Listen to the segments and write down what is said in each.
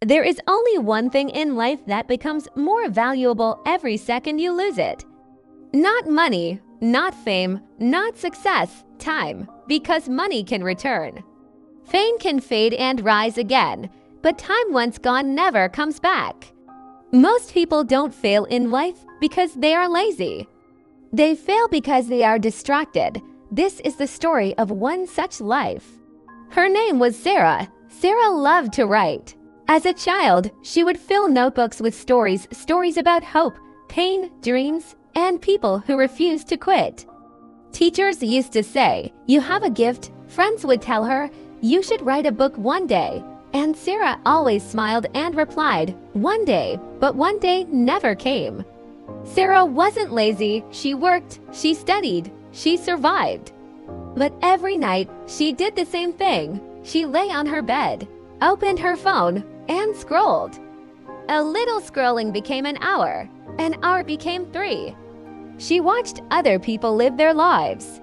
There is only one thing in life that becomes more valuable every second you lose it. Not money, not fame, not success, time, because money can return. Fame can fade and rise again, but time once gone never comes back. Most people don't fail in life because they are lazy. They fail because they are distracted. This is the story of one such life. Her name was Sarah. Sarah loved to write. As a child, she would fill notebooks with stories about hope, pain, dreams, and people who refused to quit. Teachers used to say, "You have a gift." Friends would tell her, "You should write a book one day." And Sarah always smiled and replied, "One day," but one day never came. Sarah wasn't lazy. She worked, she studied, she survived. But every night, she did the same thing. She lay on her bed, opened her phone, and scrolled. A little scrolling became an hour became 3. She watched other people live their lives.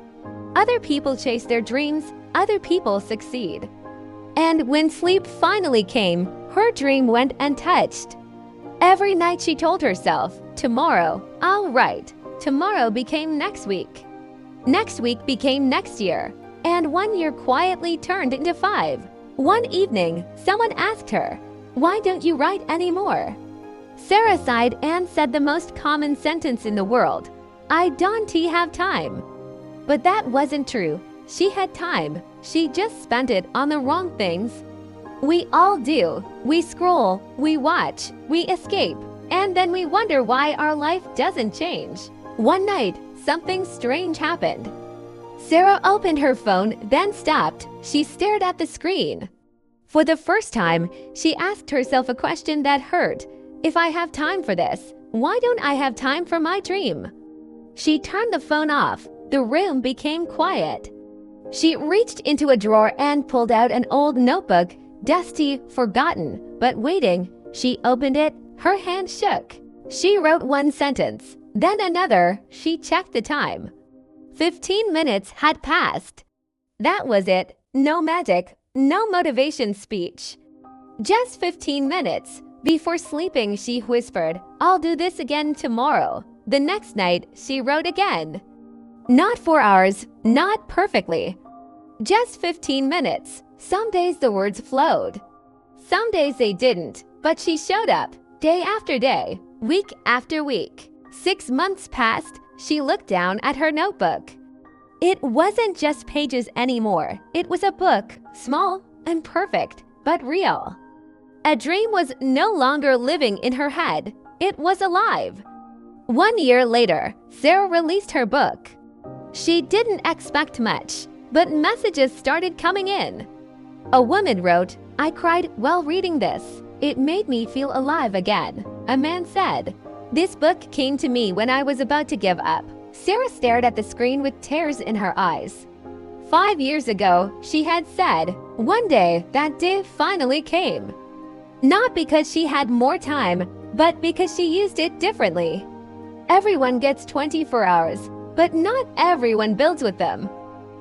Other people chase their dreams, other people succeed. And when sleep finally came, her dream went untouched. Every night she told herself, "Tomorrow, I'll write." Tomorrow became next week. Next week became next year. And 1 year quietly turned into 5. One evening, someone asked her, "Why don't you write anymore?" Sarah sighed and said the most common sentence in the world, "I don't have time." But that wasn't true. She had time. She just spent it on the wrong things. We all do. We scroll, we watch, we escape, and then we wonder why our life doesn't change. One night, something strange happened. Sarah opened her phone, then stopped. She stared at the screen. For the first time, she asked herself a question that hurt. If I have time for this, why don't I have time for my dream? She turned the phone off. The room became quiet. She reached into a drawer and pulled out an old notebook, dusty, forgotten, but waiting. She opened it. Her hand shook. She wrote one sentence, then another. She checked the time. 15 minutes had passed. That was it. No magic, no motivation speech. Just 15 minutes. Before sleeping, she whispered, "I'll do this again tomorrow." The next night, she wrote again. Not 4 hours, not perfectly. Just 15 minutes. Some days the words flowed. Some days they didn't, but she showed up, day after day, week after week. 6 months passed. She looked down at her notebook. It wasn't just pages anymore. It was a book, small, imperfect, but real. A dream was no longer living in her head. It was alive. 1 year later, Sarah released her book. She didn't expect much, but messages started coming in. A woman wrote, "I cried while reading this. It made me feel alive again." A man said, "This book came to me when I was about to give up." Sarah stared at the screen with tears in her eyes. 5 years ago, she had said, one day that day finally came. Not because she had more time, but because she used it differently. Everyone gets 24 hours, but not everyone builds with them.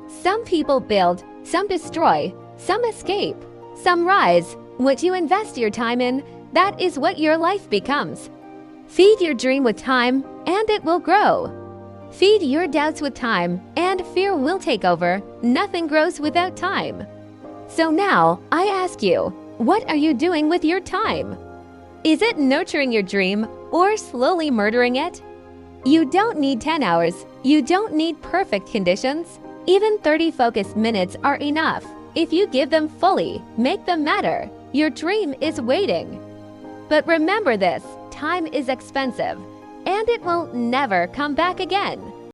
Some people build, some destroy, some escape, some rise. What you invest your time in, that is what your life becomes. Feed your dream with time, and it will grow. Feed your doubts with time, and fear will take over. Nothing grows without time. So now, I ask you, what are you doing with your time? Is it nurturing your dream or slowly murdering it? You don't need 10 hours. You don't need perfect conditions. Even 30 focused minutes are enough. If you give them fully, make them matter, your dream is waiting. But remember this, time is expensive, and it will never come back again.